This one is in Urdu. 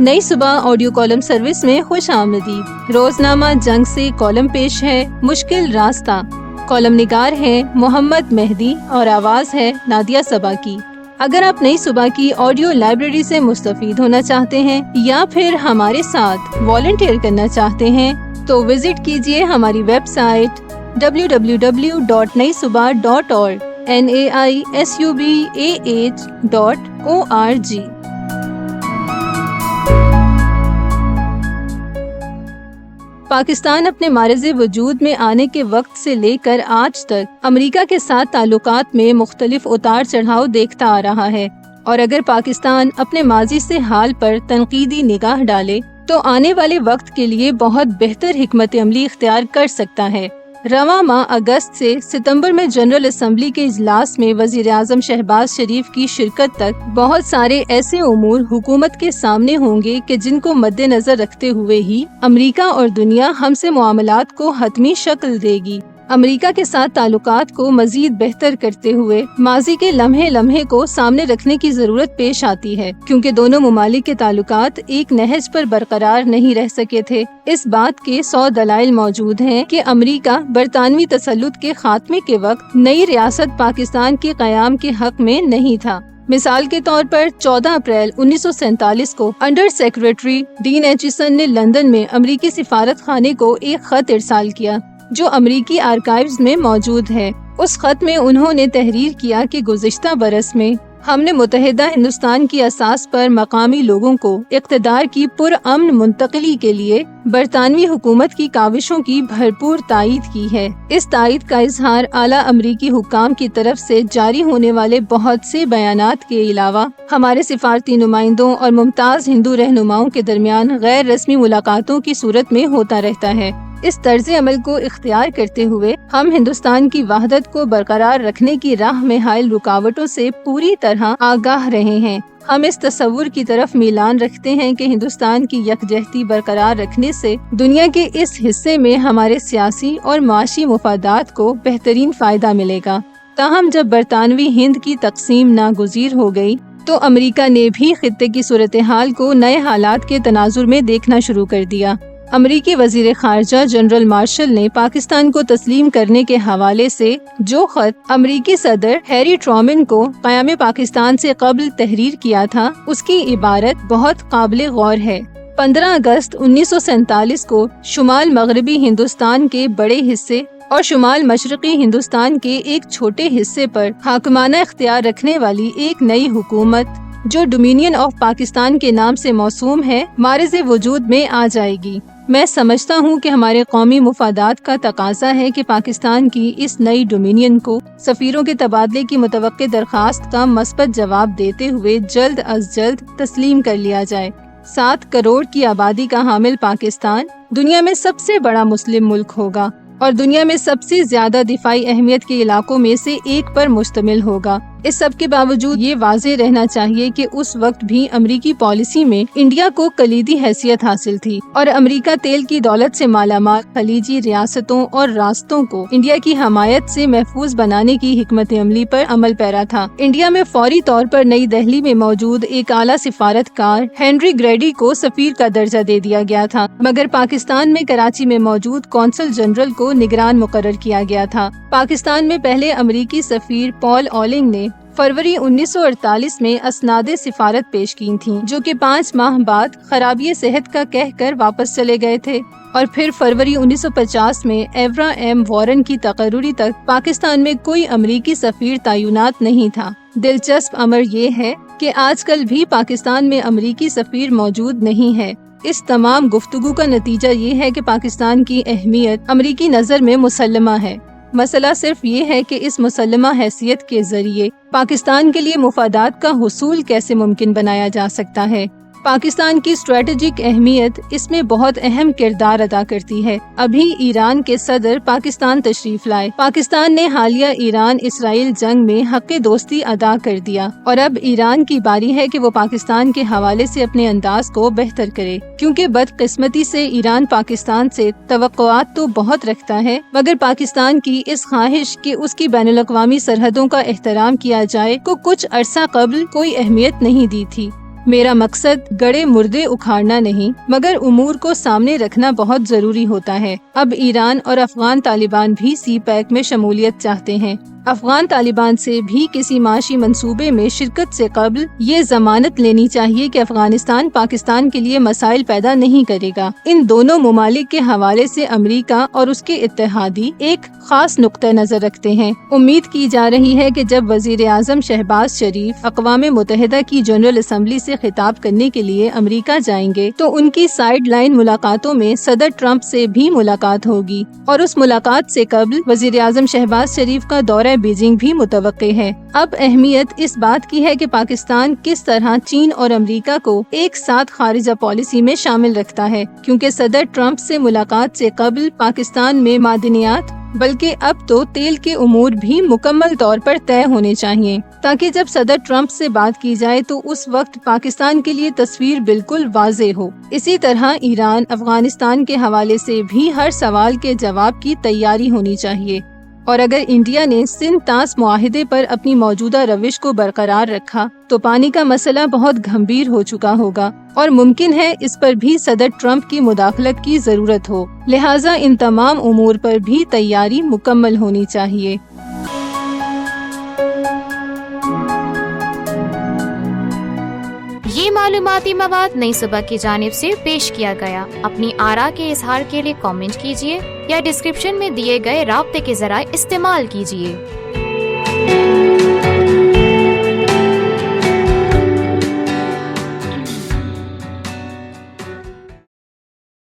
نئی صبح آڈیو کالم سروس میں خوش آمدید۔ روزنامہ جنگ سے کالم پیش ہے مشکل راستہ۔ کالم نگار ہے محمد مہدی اور آواز ہے نادیہ صبا کی۔ اگر آپ نئی صبح کی آڈیو لائبریری سے مستفید ہونا چاہتے ہیں یا پھر ہمارے ساتھ والنٹیئر کرنا چاہتے ہیں تو وزٹ کیجیے ہماری web site www.naisubah.org naisubah.org۔ Pakistan اپنے معرض وجود میں آنے کے وقت سے لے کر آج تک امریکہ کے ساتھ تعلقات میں مختلف اتار چڑھاؤ دیکھتا آ رہا ہے، اور اگر پاکستان اپنے ماضی سے حال پر تنقیدی نگاہ ڈالے تو آنے والے وقت کے لیے بہت بہتر حکمت عملی اختیار کر سکتا ہے۔ رواں ماہ اگست سے ستمبر میں جنرل اسمبلی کے اجلاس میں وزیر اعظم شہباز شریف کی شرکت تک بہت سارے ایسے امور حکومت کے سامنے ہوں گے کہ جن کو مد نظر رکھتے ہوئے ہی امریکہ اور دنیا ہم سے معاملات کو حتمی شکل دے گی۔ امریکہ کے ساتھ تعلقات کو مزید بہتر کرتے ہوئے ماضی کے لمحے لمحے کو سامنے رکھنے کی ضرورت پیش آتی ہے، کیونکہ دونوں ممالک کے تعلقات ایک نہج پر برقرار نہیں رہ سکے تھے۔ اس بات کے 100 دلائل موجود ہیں کہ امریکہ برطانوی تسلط کے خاتمے کے وقت نئی ریاست پاکستان کے قیام کے حق میں نہیں تھا۔ مثال کے طور پر 14 اپریل 1947 کو انڈر سیکریٹری ڈین ایچسن نے لندن میں امریکی سفارت خانے کو ایک خط ارسال کیا جو امریکی آرکائیوز میں موجود ہے۔ اس خط میں انہوں نے تحریر کیا کہ گزشتہ برس میں ہم نے متحدہ ہندوستان کی اساس پر مقامی لوگوں کو اقتدار کی پرامن منتقلی کے لیے برطانوی حکومت کی کاوشوں کی بھرپور تائید کی ہے۔ اس تائید کا اظہار اعلیٰ امریکی حکام کی طرف سے جاری ہونے والے بہت سے بیانات کے علاوہ ہمارے سفارتی نمائندوں اور ممتاز ہندو رہنماؤں کے درمیان غیر رسمی ملاقاتوں کی صورت میں ہوتا رہتا ہے۔ اس طرز عمل کو اختیار کرتے ہوئے ہم ہندوستان کی وحدت کو برقرار رکھنے کی راہ میں حائل رکاوٹوں سے پوری طرح آگاہ رہے ہیں۔ ہم اس تصور کی طرف میلان رکھتے ہیں کہ ہندوستان کی یکجہتی برقرار رکھنے سے دنیا کے اس حصے میں ہمارے سیاسی اور معاشی مفادات کو بہترین فائدہ ملے گا۔ تاہم جب برطانوی ہند کی تقسیم ناگزیر ہو گئی تو امریکہ نے بھی خطے کی صورتحال کو نئے حالات کے تناظر میں دیکھنا شروع کر دیا۔ امریکی وزیر خارجہ جنرل مارشل نے پاکستان کو تسلیم کرنے کے حوالے سے جو خط امریکی صدر ہیری ٹرومن کو قیام پاکستان سے قبل تحریر کیا تھا، اس کی عبارت بہت قابل غور ہے۔ 15 اگست 1947 کو شمال مغربی ہندوستان کے بڑے حصے اور شمال مشرقی ہندوستان کے ایک چھوٹے حصے پر حاکمانہ اختیار رکھنے والی ایک نئی حکومت جو ڈومینین آف پاکستان کے نام سے موسوم ہے، معرض وجود میں آ جائے گی۔ میں سمجھتا ہوں کہ ہمارے قومی مفادات کا تقاضا ہے کہ پاکستان کی اس نئی ڈومینین کو سفیروں کے تبادلے کی متوقع درخواست کا مثبت جواب دیتے ہوئے جلد از جلد تسلیم کر لیا جائے۔ 7 کروڑ کی آبادی کا حامل پاکستان دنیا میں سب سے بڑا مسلم ملک ہوگا اور دنیا میں سب سے زیادہ دفاعی اہمیت کے علاقوں میں سے ایک پر مشتمل ہوگا۔ اس سب کے باوجود یہ واضح رہنا چاہیے کہ اس وقت بھی امریکی پالیسی میں انڈیا کو کلیدی حیثیت حاصل تھی اور امریکہ تیل کی دولت سے مالا مال خلیجی ریاستوں اور راستوں کو انڈیا کی حمایت سے محفوظ بنانے کی حکمت عملی پر عمل پیرا تھا۔ انڈیا میں فوری طور پر نئی دہلی میں موجود ایک اعلیٰ سفارتکار ہینری گریڈی کو سفیر کا درجہ دے دیا گیا تھا، مگر پاکستان میں کراچی میں موجود قونصل جنرل کو نگران مقرر کیا گیا تھا۔ پاکستان میں پہلے امریکی سفیر پال آلنگ نے فروری 1948 میں اسناد سفارت پیش کی تھیں، جو کہ 5 ماہ بعد خرابی صحت کا کہہ کر واپس چلے گئے تھے، اور پھر فروری 1950 میں ایورا ایم وارن کی تقرری تک پاکستان میں کوئی امریکی سفیر تعینات نہیں تھا۔ دلچسپ امر یہ ہے کہ آج کل بھی پاکستان میں امریکی سفیر موجود نہیں ہے۔ اس تمام گفتگو کا نتیجہ یہ ہے کہ پاکستان کی اہمیت امریکی نظر میں مسلمہ ہے۔ مسئلہ صرف یہ ہے کہ اس مسلمہ حیثیت کے ذریعے پاکستان کے لیے مفادات کا حصول کیسے ممکن بنایا جا سکتا ہے۔ پاکستان کی اسٹریٹجک اہمیت اس میں بہت اہم کردار ادا کرتی ہے۔ ابھی ایران کے صدر پاکستان تشریف لائے۔ پاکستان نے حالیہ ایران اسرائیل جنگ میں حق دوستی ادا کر دیا اور اب ایران کی باری ہے کہ وہ پاکستان کے حوالے سے اپنے انداز کو بہتر کرے، کیونکہ بدقسمتی سے ایران پاکستان سے توقعات تو بہت رکھتا ہے، مگر پاکستان کی اس خواہش کہ اس کی بین الاقوامی سرحدوں کا احترام کیا جائے کو کچھ عرصہ قبل کوئی اہمیت نہیں دی تھی۔ میرا مقصد گڑے مردے اکھاڑنا نہیں مگر امور کو سامنے رکھنا بہت ضروری ہوتا ہے۔ اب ایران اور افغان طالبان بھی سی پیک میں شمولیت چاہتے ہیں۔ افغان طالبان سے بھی کسی معاشی منصوبے میں شرکت سے قبل یہ ضمانت لینی چاہیے کہ افغانستان پاکستان کے لیے مسائل پیدا نہیں کرے گا۔ ان دونوں ممالک کے حوالے سے امریکہ اور اس کے اتحادی ایک خاص نقطہ نظر رکھتے ہیں۔ امید کی جا رہی ہے کہ جب وزیر اعظم شہباز شریف اقوام متحدہ کی جنرل اسمبلی سے خطاب کرنے کے لیے امریکہ جائیں گے تو ان کی سائیڈ لائن ملاقاتوں میں صدر ٹرمپ سے بھی ملاقات ہوگی، اور اس ملاقات سے قبل وزیر اعظم شہباز شریف کا دورہ بیجنگ بھی متوقع ہے۔ اب اہمیت اس بات کی ہے کہ پاکستان کس طرح چین اور امریکہ کو ایک ساتھ خارجہ پالیسی میں شامل رکھتا ہے، کیونکہ صدر ٹرمپ سے ملاقات سے قبل پاکستان میں معدنیات بلکہ اب تو تیل کے امور بھی مکمل طور پر طے ہونے چاہیے، تاکہ جب صدر ٹرمپ سے بات کی جائے تو اس وقت پاکستان کے لیے تصویر بالکل واضح ہو۔ اسی طرح ایران افغانستان کے حوالے سے بھی ہر سوال کے جواب کی تیاری ہونی چاہیے، اور اگر انڈیا نے سندھ طاس معاہدے پر اپنی موجودہ روش کو برقرار رکھا تو پانی کا مسئلہ بہت گھمبیر ہو چکا ہوگا، اور ممکن ہے اس پر بھی صدر ٹرمپ کی مداخلت کی ضرورت ہو۔ لہٰذا ان تمام امور پر بھی تیاری مکمل ہونی چاہیے۔ یہ معلوماتی مواد نئی صبح کی جانب سے پیش کیا گیا۔ اپنی آراء کے اظہار کے لیے کامنٹ کیجیے یا ڈسکرپشن میں دیے گئے رابطے کے ذرائع استعمال کیجیے۔